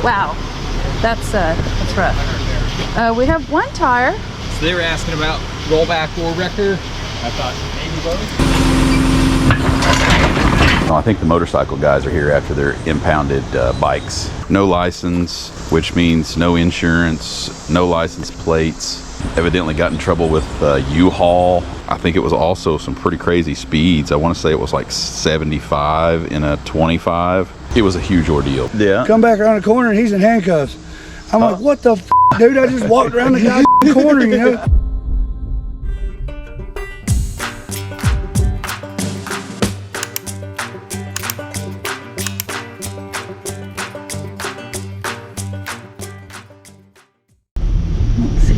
Wow, that's rough. We have one tire. So they were asking about rollback or wrecker. I thought maybe both. No, I think the motorcycle guys are here after their impounded bikes. No license, which means no insurance, no license plates. Evidently got in trouble with U-Haul. I think it was also some pretty crazy speeds. I want to say it was like 75 in a 25. It was a huge ordeal. Yeah. Come back around the corner and he's in handcuffs. I'm like, what the f, dude? I just walked around the goddamn corner, you know?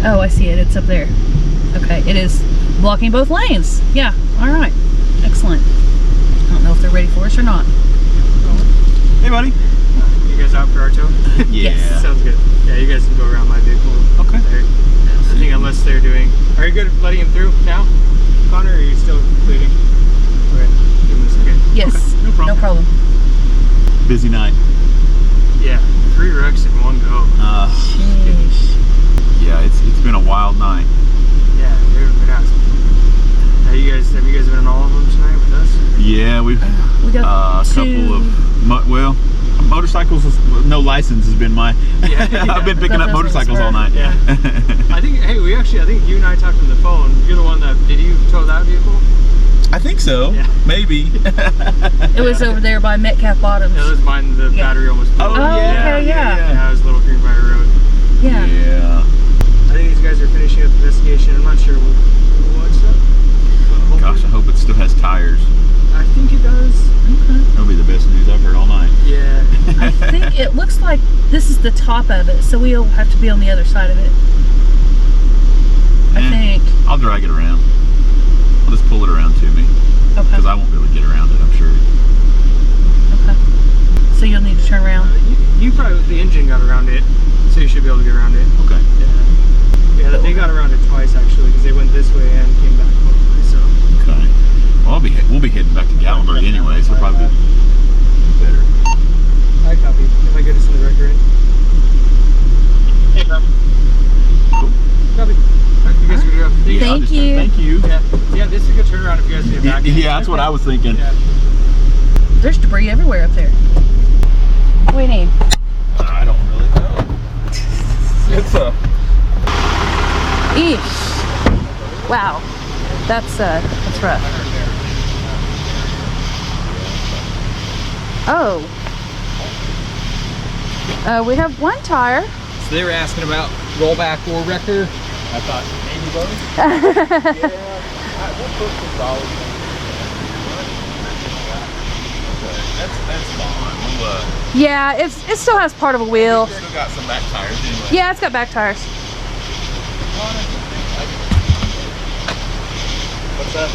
Oh, I see it. It's up there. Okay, it is blocking both lanes. Yeah, all right. Excellent. I don't know if they're ready for us or not. Hey, buddy. You guys out for our tow? Yeah. Yes. Sounds good. Yeah, you guys can go around my vehicle. Okay. There. I think unless they're doing... Are you good at letting him through now, Connor, or are you still bleeding? Okay. Give him a second. Yes. Okay. No problem. No problem. Busy night. Yeah. 3 wrecks in one go. Sheesh. Yeah, it's been a wild night. Yeah, it has. Have you guys been in all of them tonight with us? Yeah, we got a couple of motorcycles. No license has been my. Yeah. I've been picking up motorcycles all night. Yeah. I think you and I talked on the phone. You're the one that did you tow that vehicle? I think so. Yeah. Maybe. It was over there by Metcalf Bottoms. Yeah, that was mine. The battery almost blew. Oh, okay, yeah. Yeah, it was Little Greenbrier Road. Yeah. Yeah. I think these guys are finishing up the investigation. I'm not sure what's up. Gosh, I hope it still has tires. I think it does. Okay. That'll be the best news I've heard all night. Yeah. I think it looks like this is the top of it, so we'll have to be on the other side of it. I think. I'll drag it around. I'll just pull it around to me. Okay. Because I won't be able to get around it, I'm sure. Okay. So you'll need to turn around. You probably, the engine got around it, so you should be able to get around it. Okay. Yeah, they got around it twice actually, because they went this way and came back both ways. So. Okay. Well, we'll be heading back to Gatlinburg anyway, so probably better. I copy. If I get us in the record. Hey, bro. Cool. Copy. You guys are good to go. Yeah, Thank you. Thank you. Yeah, this is a good turnaround if you guys get back. Yeah, that's what I was thinking. Yeah. There's debris everywhere up there. What do we need? I don't really know. It's a... Eesh. Wow. That's rough. Oh. We have one tire. So they were asking about rollback or wrecker. I thought maybe both. We'll put some dollars in. Okay, that's fine. We'll, Yeah, it still has part of a wheel. still got some back tires anyway. Yeah, it's got back tires. What's that?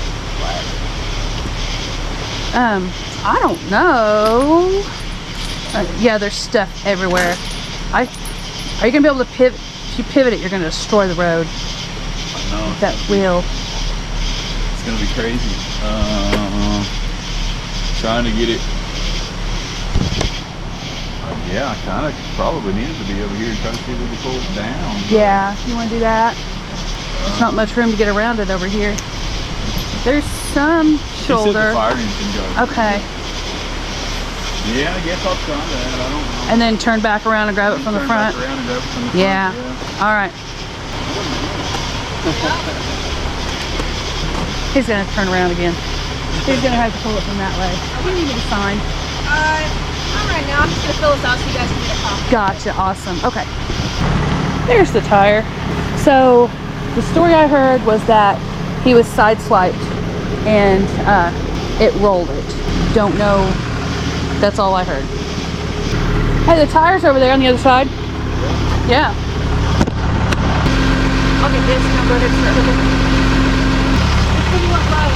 I don't know. Yeah, there's stuff everywhere. Are you gonna be able to pivot? If you pivot it, you're gonna destroy the road. No, With that wheel. it's gonna be crazy. Trying to get it. Yeah, I kind of probably needed to be over here and try to see if we can pull it down. Yeah, you want to do that? There's not much room to get around it over here. There's some shoulder. The fire engine goes. Okay. Yeah, I guess I'll try that. I don't know. And then turn back around and grab it from the Turn front. back around and grab it from the Yeah. front, All right. He's gonna turn around again. He's gonna have to pull it from that way. What do you need me to sign? Not right now. I'm just gonna fill this out so you guys can get a copy. Gotcha. Awesome. Okay. There's the tire. So the story I heard was that he was sideswiped and it rolled it. Don't know. That's all I heard. Hey, the tire's over there on the other side. Yeah. I'll get this and I'll go ahead and start with it. Which one do you want low?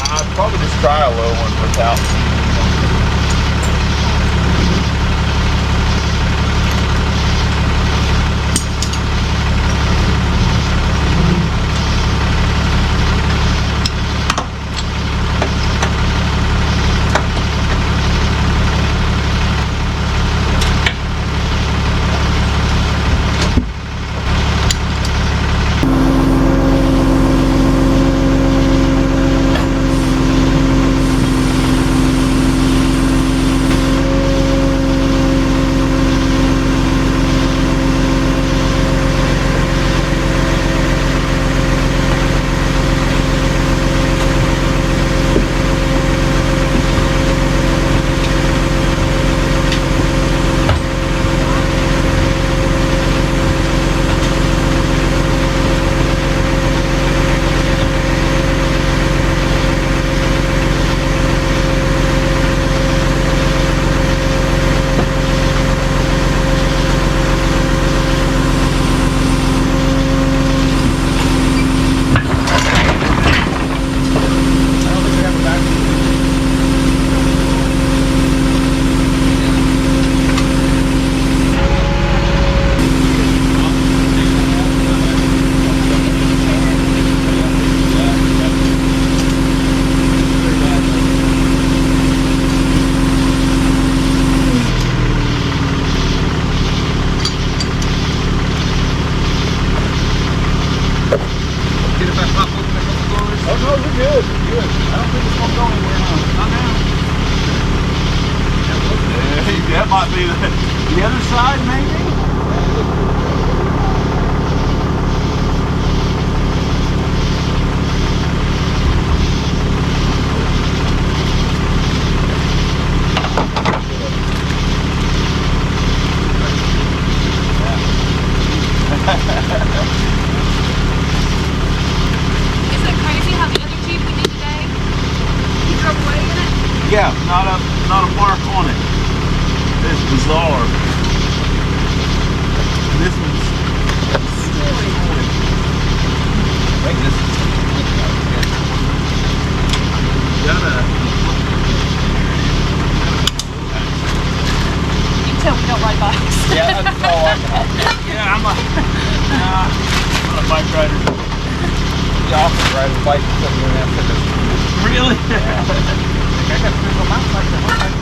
I'd probably just try a low one without. see the other side, maybe? Is it crazy how the other Jeep we did today, you drove away in it? Yeah, not a mark on it. It's bizarre. This one's destroyed. I think this is You can tell we don't ride bikes. yeah, that's all I can. Yeah, I'm not a bike rider. The office rides a bike and doesn't even have fitness. Really? I got to go mountain bike.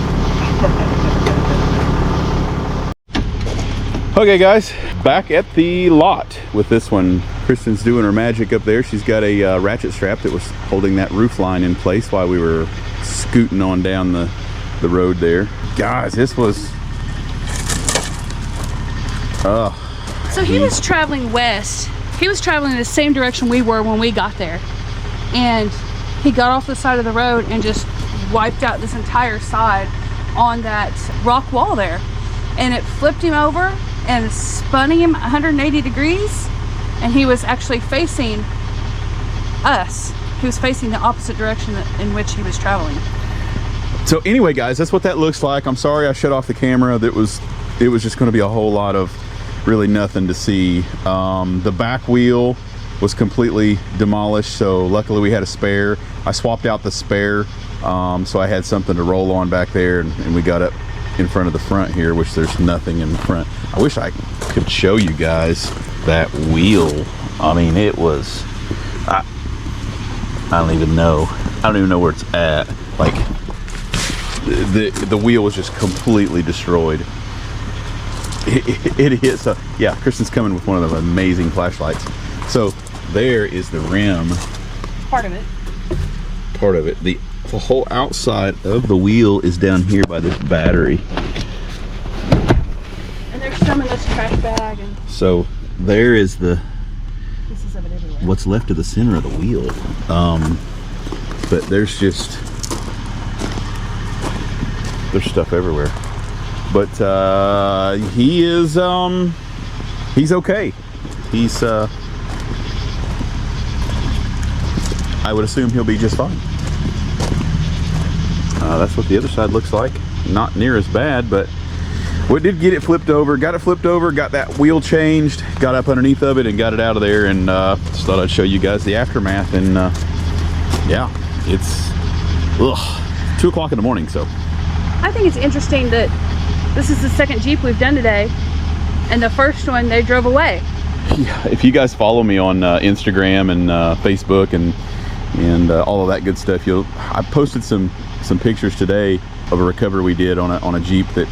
Okay guys, back at the lot with this one. Kristen's doing her magic up there. She's got a ratchet strap that was holding that roof line in place while we were scooting on down the road there. Guys, this was... So he was traveling west. He was traveling in the same direction we were when we got there. And he got off the side of the road and just wiped out this entire side on that rock wall there. And it flipped him over and spun him 180 degrees. And he was actually facing us. He was facing the opposite direction in which he was traveling. So anyway guys, that's what that looks like. I'm sorry I shut off the camera. It was just going to be a whole lot of really nothing to see. The back wheel was completely demolished, so luckily we had a spare. I swapped out the spare, so I had something to roll on back there, and we got up in front of the front here, which there's nothing in the front. I wish I could show you guys that wheel. I mean, it was, I don't even know where it's at. Like the wheel was just completely destroyed. It hit. So yeah, Kristen's coming with one of those amazing flashlights. So there is the rim. Part of it. Part of it. The whole outside of the wheel is down here by this battery. And there's some in this trash bag. And so there is the pieces of it everywhere. what's left of the center of the wheel. But there's stuff everywhere. But he is he's okay. He's I would assume he'll be just fine. That's what the other side looks like. Not near as bad, but we did get it flipped over. Got it flipped over, got that wheel changed, got up underneath of it and got it out of there, and just thought I'd show you guys the aftermath. And yeah, it's 2 o'clock in the morning. So I think it's interesting that this is the second Jeep we've done today, and the first one they drove away. yeah, if you guys follow me on Instagram and Facebook and all of that good stuff, I posted some pictures today of a recovery we did on a Jeep that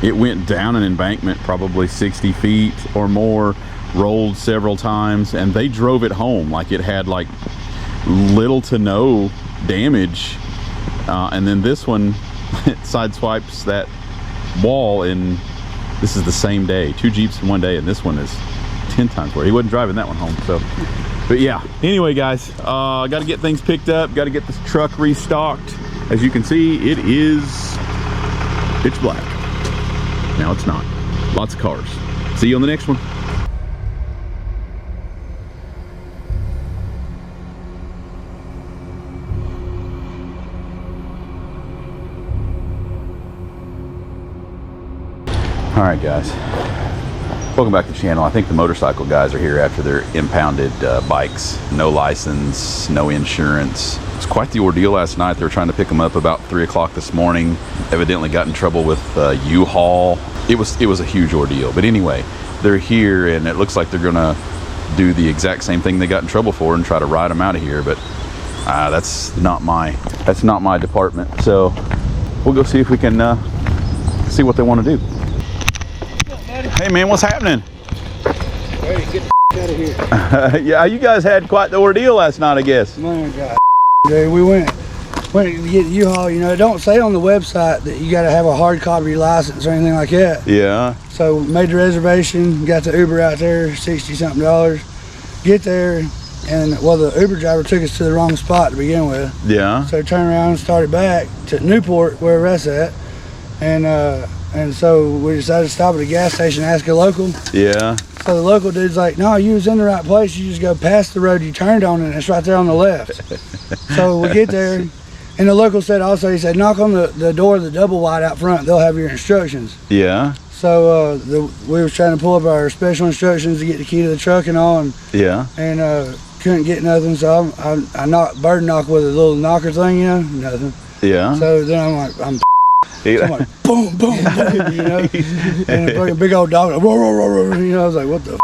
it went down an embankment probably 60 feet or more, rolled several times, and they drove it home like it had like little to no damage. And then this one sideswipes that wall, and this is the same day. 2 Jeeps in one day, and this one is 10 times worse. He wasn't driving that one home. So but yeah, anyway guys, got to get things picked up, got to get this truck restocked. As you can see, it is pitch black. Now it's not. Lots of cars. See you on the next one. All right guys, welcome back to the channel. I think the motorcycle guys are here after their impounded bikes. No license, no insurance. It was quite the ordeal last night. They were trying to pick them up about 3 o'clock this morning. Evidently got in trouble with U-Haul. It was a huge ordeal. But anyway, they're here, and it looks like they're gonna do the exact same thing they got in trouble for and try to ride them out of here. But that's not my department. So we'll go see if we can see what they want to do. Hey man, what's happening? Hey, get the out of here. Yeah, you guys had quite the ordeal last night, I guess. Man, God, day we went. when you get the U-Haul, you know, it don't say on the website that you got to have a hard copy license or anything like that. Yeah. So made the reservation, got the Uber out there, $60-something. Get there, and well, the Uber driver took us to the wrong spot to begin with. Yeah. So turned around and started back to Newport, where that's at, and so we decided to stop at a gas station and ask a local. Yeah. So the local dude's like, no, you was in the right place. You just go past the road you turned on, and it's right there on the left. So we get there, and the local said also, he said, knock on the door of the double wide out front. They'll have your instructions. Yeah. So we was trying to pull up our special instructions to get the key to the truck and all, and couldn't get nothing. So I bird knock with a little knocker thing, you know, nothing. Yeah. So then I'm like, so I'm like, boom, boom, boom, you know, and a fucking big old dog, roar, roar, roar, roar, you know. I was like, what the?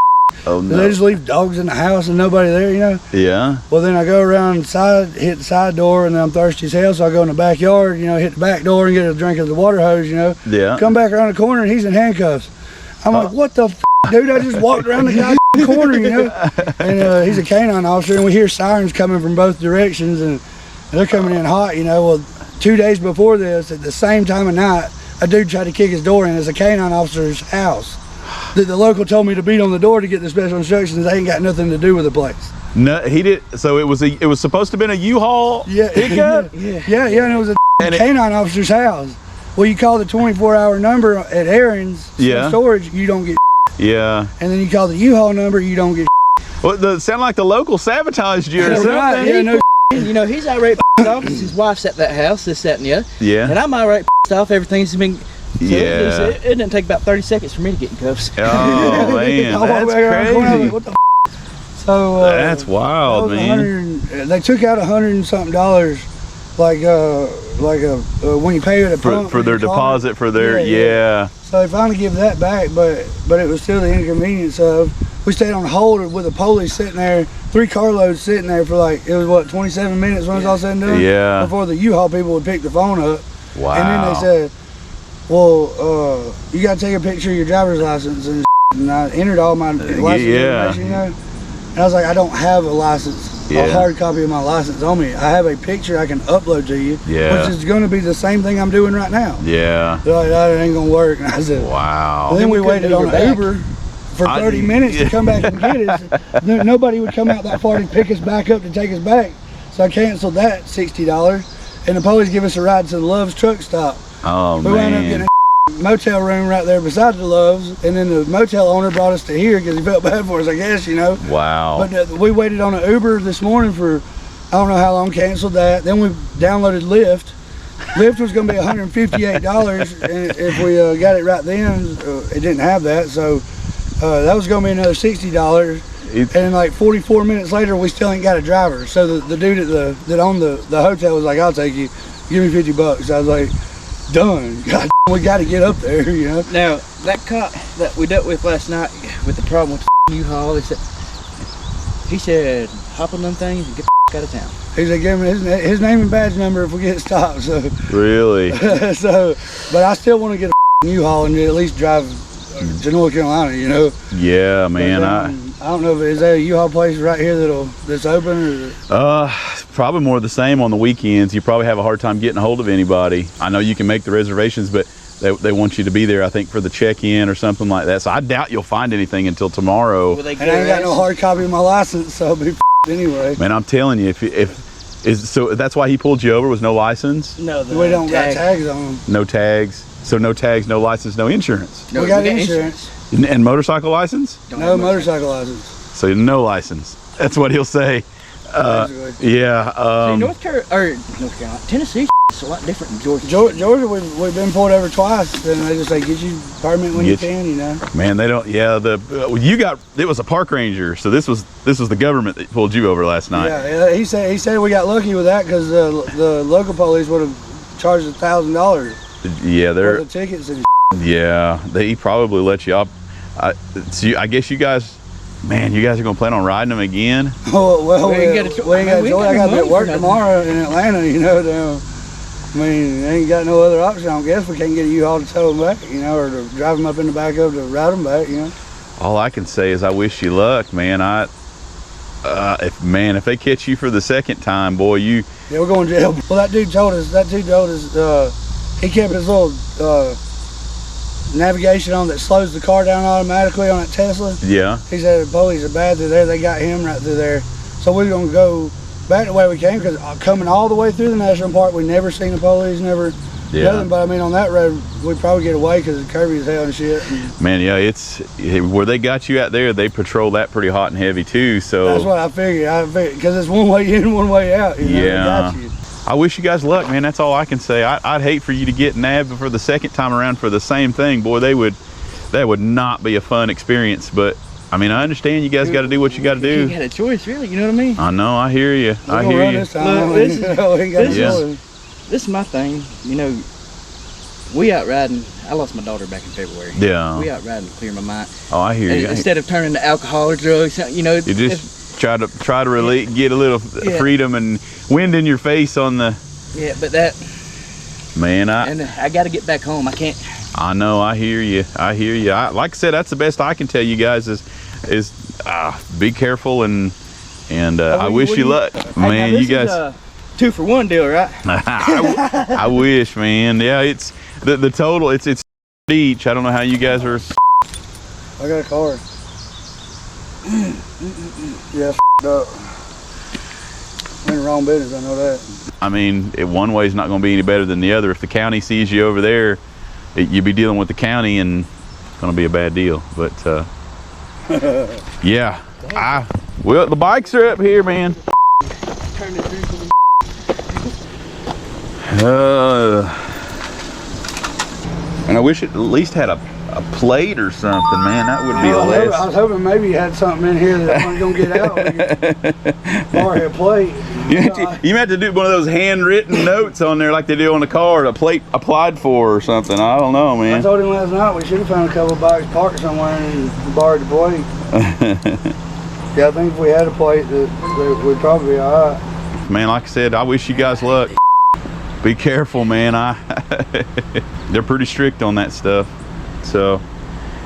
Oh no. They just leave dogs in the house and nobody there, you know. Yeah. Well, then I go around the side, hit the side door, and then I'm thirsty as hell, so I go in the backyard, you know, hit the back door and get a drink of the water hose, you know. Yeah. Come back around the corner and he's in handcuffs. I'm like, what the dude? I just walked around the guy's corner, you know. And he's a canine officer, and we hear sirens coming from both directions, and they're coming in hot, you know. Well, 2 days before this, at the same time of night, a dude tried to kick his door in. It's a canine officer's house that the local told me to beat on the door to get the special instructions. They ain't got nothing to do with the place. No, he did. So it was supposed to have been a U-Haul pickup. Yeah, and it was a canine officer's house. Well, you call the 24-hour number at Aaron's storage, you don't get. Yeah. And then you call the U-Haul number, you don't get. Well, it sounded like the local sabotaged you or something. Right, yeah, no. You know, he's irate off because his wife's at that house, this, that, and the other. Yeah. And I'm irate off. Everything's been. So Yeah. It didn't take about 30 seconds for me to get in cuffs. Oh man, that's crazy. What the so that's wild, man. They took out $100 and something, like when you pay at a pump For their deposit, for their yeah. So they finally give that back, but it was still the inconvenience of we stayed on hold with the police sitting there, 3 carloads sitting there for like, it was what, 27 minutes when it was all said and done? Yeah. Before the U-Haul people would pick the phone up. Wow. And then they said, well, you got to take a picture of your driver's license, and I entered all my license information, you know? And I was like, I don't have a license, a hard copy of my license on me. I have a picture I can upload to you, which is going to be the same thing I'm doing right now. Yeah. They're like, that ain't going to work. And I said, wow. And then we waited on an Uber for 30 minutes to come back and get us. Nobody would come out that far to pick us back up to take us back. So I canceled that $60, and the police give us a ride to the Love's truck stop. Oh, we wound up getting a motel room right there beside the Love's, and then the motel owner brought us to here because he felt bad for us, I guess, you know. Wow. But we waited on an Uber this morning for, I don't know how long, canceled that. Then we downloaded Lyft. Lyft was going to be $158, and if we got it right then, it didn't have that, so that was going to be another $60. And like 44 minutes later, we still ain't got a driver. So the dude that owned the hotel was like, I'll take you, give me $50. I was like, done. God, we got to get up there, you know. Now that cop that we dealt with last night with the problem with the U-Haul, he said hop on them things and get the out of town. He said give him his name and badge number if we get stopped. So really. So, but I still want to get a U-Haul and at least drive to North Carolina, you know. Yeah, man. I don't know if is there a U-Haul place right here that's open or. Probably more of the same on the weekends. You probably have a hard time getting a hold of anybody. I know you can make the reservations, but they want you to be there, I think, for the check-in or something like that. So I doubt you'll find anything until tomorrow. And I ain't got no hard copy of my license, so I'll be anyway. Man, I'm telling you, so that's why he pulled you over, was no license? No, we don't got tags on them. No tags. So no tags, no license, no insurance. No, we got insurance. And motorcycle license? No motorcycle license. So no license. That's what he'll say. Yeah. North Carolina, Tennessee is a lot different than Georgia. Georgia, we've been pulled over twice, and they just say get you permit when you can, you know. Man, they don't. Yeah, it was a park ranger, so this was the government that pulled you over last night. Yeah, he said we got lucky with that because the local police would have charged $1,000. Yeah, for the tickets and. Yeah, they probably let you off. So I guess you guys. Man, you guys are gonna plan on riding them again? Oh well, we ain't got. I got to be at work tomorrow in Atlanta. You know, I mean, ain't got no other option. I guess we can't get a U-Haul to tow them back, you know, or to drive them up in the back of to ride them back, you know. All I can say is I wish you luck, man. if they catch you for the second time, boy, Yeah, we're going to jail. Well, that dude told us, he kept his little navigation on that slows the car down automatically on that Tesla. Yeah. He said the police are bad through there. They got him right through there. So we're going to go back the way we came, because coming all the way through the national park, we never seen the police, never nothing. But I mean, on that road, we'd probably get away because it's curvy as hell and shit. Man, yeah, it's where they got you out there. They patrol that pretty hot and heavy too. So that's what I figured. Because it's one way in, one way out. You know, yeah. they got you. I wish you guys luck, man. That's all I can say. I'd hate for you to get nabbed for the second time around for the same thing. Boy, that would not be a fun experience. But I mean, I understand you guys got to do what you got to do. You got a choice, really. You know what I mean? I know. I hear you. I hear you. Look, this is my thing. You know, we out riding. I lost my daughter back in February. Yeah. We out riding to clear my mind. Oh, I hear you. Instead of turning to alcohol or drugs, you know. You just try to get a little freedom and wind in your face on the. Yeah, but that. Man, I got to get back home. I can't. I know. I hear you. I hear you. Like I said, that's the best I can tell you guys is be careful and I wish you luck, man. You guys. 2-for-1 deal, right? I wish, man. Yeah, it's the total. It's each. I don't know how you guys are. I got a car. Yeah, up. I'm in the wrong business. I know that. I mean, one way is not going to be any better than the other. If the county sees you over there, you'd be dealing with the county, and it's going to be a bad deal. But yeah, well, the bikes are up here, man. And I wish it at least had a plate or something, man. That would be a less. I was hoping maybe you had something in here that wasn't gonna get out. Or a plate. You have to do one of those handwritten notes on there like they do on the car, a plate applied for or something. I don't know, man. I told him last night we should have found a couple of bikes parked somewhere and borrowed the plate. Yeah, I think if we had a plate, that we'd probably be all right. Man, like I said, I wish you guys luck. Be careful, man. They're pretty strict on that stuff. So,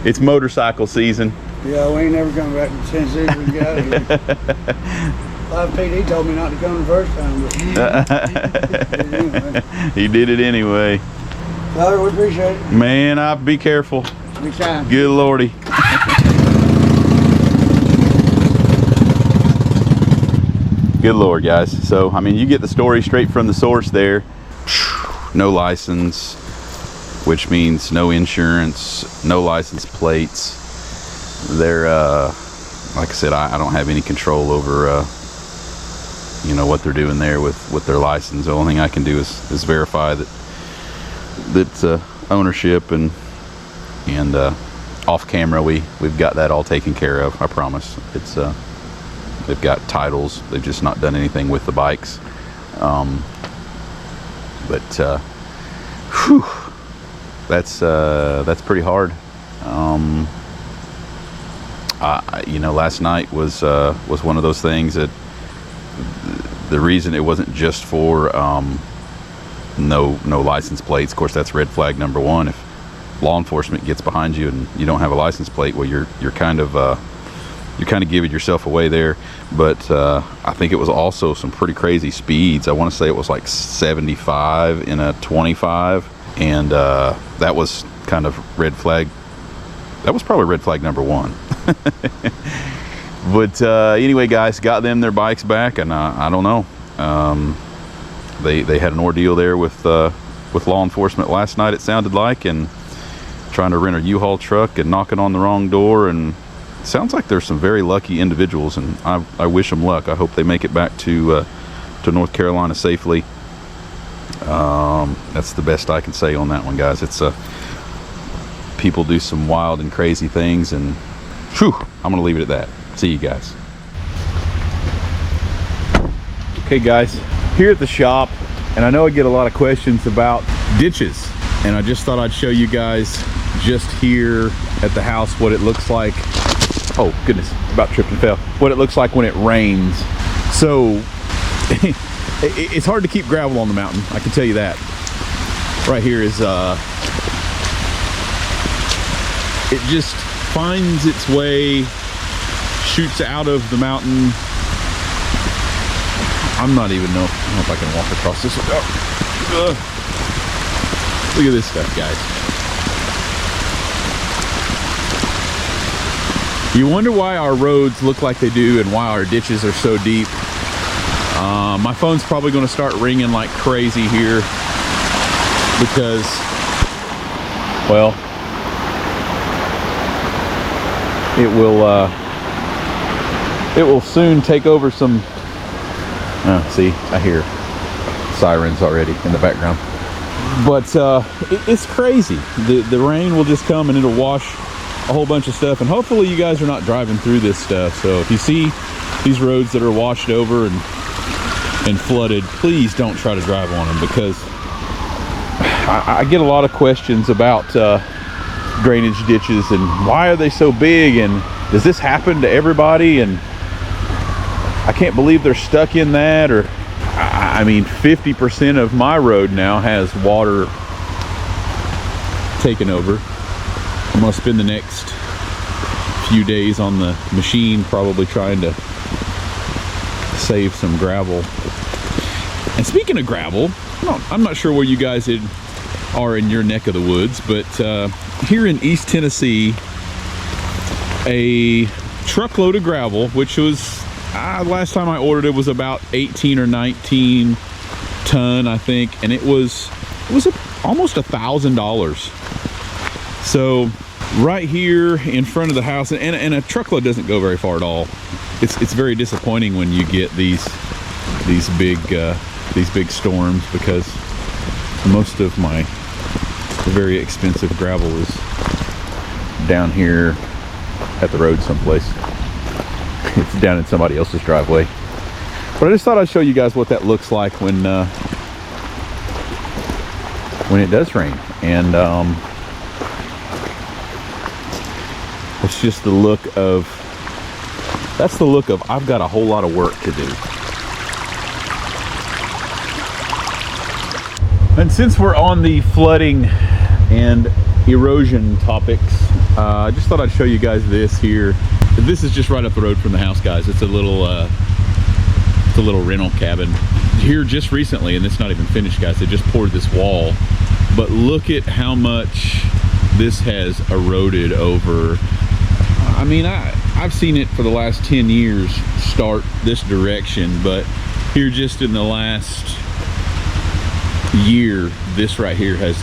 it's motorcycle season. Yeah, we ain't never coming back to Tennessee if we get out of here. Live PD told me not to come the first time, but anyway. He did it anyway. Brother, we appreciate it. Man, be careful. Be kind. Good Lordy. Good Lord, guys. So, I mean, you get the story straight from the source there. No license, which means no insurance, no license plates. They're, like I said, I don't have any control over, you know, what they're doing there with their license. The only thing I can do is verify that ownership and off camera we've got that all taken care of. I promise. It's they've got titles. They've just not done anything with the bikes. But whew, that's pretty hard. You know, last night was one of those things that the reason it wasn't just for no license plates. Of course, that's red flag number one. If law enforcement gets behind you and you don't have a license plate, well, you're kind of giving yourself away there. But I think it was also some pretty crazy speeds. I want to say it was like 75 in a 25, and that was kind of red flag. That was probably red flag number one. But anyway, guys, got them their bikes back, and I don't know. They had an ordeal there with law enforcement last night, it sounded like, and trying to rent a U-Haul truck and knocking on the wrong door. And it sounds like there's some very lucky individuals, and I wish them luck. I hope they make it back to North Carolina safely. That's the best I can say on that one, guys. It's people do some wild and crazy things, and whew, I'm gonna leave it at that. See you guys. Okay, guys, here at the shop, and I know I get a lot of questions about ditches, and I just thought I'd show you guys just here at the house what it looks like. Oh goodness, about tripped and fell. What it looks like when it rains. So it's hard to keep gravel on the mountain, I can tell you that. Right here is it just finds its way, shoots out of the mountain I'm not even know if I can walk across this without. Look at this stuff, guys. You wonder why our roads look like they do and why our ditches are so deep. My phone's probably going to start ringing like crazy here because, well, it will soon take over some. See, I hear sirens already in the background. But it's crazy. The rain will just come and it'll wash a whole bunch of stuff. And hopefully you guys are not driving through this stuff. So if you see these roads that are washed over and flooded, please don't try to drive on them, because I get a lot of questions about drainage ditches and why are they so big, and does this happen to everybody, and I can't believe they're stuck in that. Or I mean, 50% of my road now has water taken over. I'm gonna spend the next few days on the machine probably trying to save some gravel. And speaking of gravel, I'm not sure where you guys are in your neck of the woods, but here in East Tennessee, a truckload of gravel, which was last time I ordered it was about 18 or 19 ton, I think, and it was almost $1,000. So right here in front of the house, and a truckload doesn't go very far at all. It's very disappointing when you get these big storms, because most of my very expensive gravel is down here at the road someplace. It's down in somebody else's driveway. But I just thought I'd show you guys what that looks like when it does rain. And it's just the look of, that's the look of, I've got a whole lot of work to do. And since we're on the flooding and erosion topics, I just thought I'd show you guys this here. This is just right up the road from the house, guys. It's a little rental cabin here just recently, and it's not even finished, guys. They just poured this wall, but look at how much this has eroded over. I mean, I've seen it for the last 10 years start this direction, but here just in the last year, this right here has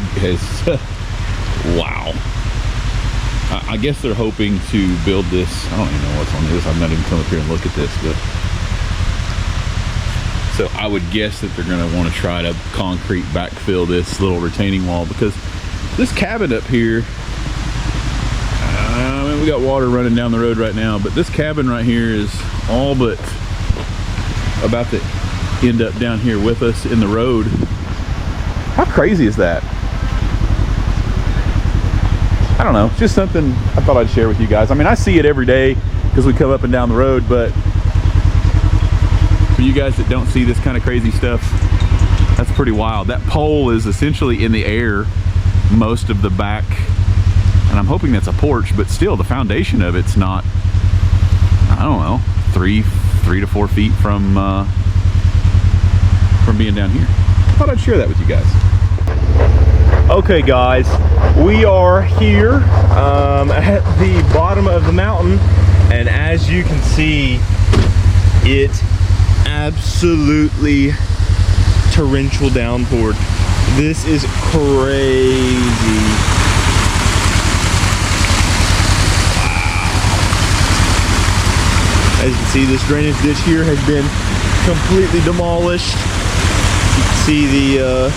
wow. I guess they're hoping to build this. I don't even know what's on this. I'm not even coming up here and look at this, but so I would guess that they're going to want to try to concrete backfill this little retaining wall, because this cabin up here, I mean, we got water running down the road right now, but this cabin right here is all but about to end up down here with us in the road. How crazy is that? I don't know, it's just something I thought I'd share with you guys. I mean, I see it every day because we come up and down the road, but for you guys that don't see this kind of crazy stuff, that's pretty wild. That pole is essentially in the air most of the back, and I'm hoping that's a porch, but still the foundation of it's not, I don't know, 3 to 4 feet from being down here. I thought I'd share that with you guys. Okay guys, we are here at the bottom of the mountain, and as you can see, it absolutely torrential downpour. This is crazy. Wow. As you can see, this drainage ditch here has been completely demolished. You can see the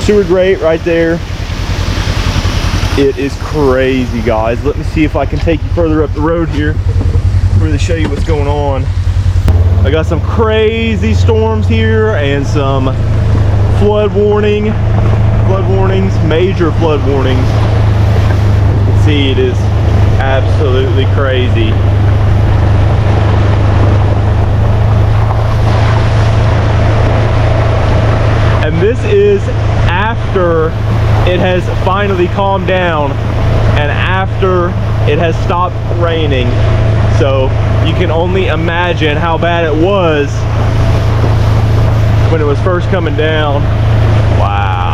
sewer grate right there. It is crazy, guys. Let me see if I can take you further up the road here, really show you what's going on. I got some crazy storms here and some flood warnings, major flood warnings. You can see it is absolutely crazy. And this is after it has finally calmed down and after it has stopped raining. So you can only imagine how bad it was when it was first coming down. Wow.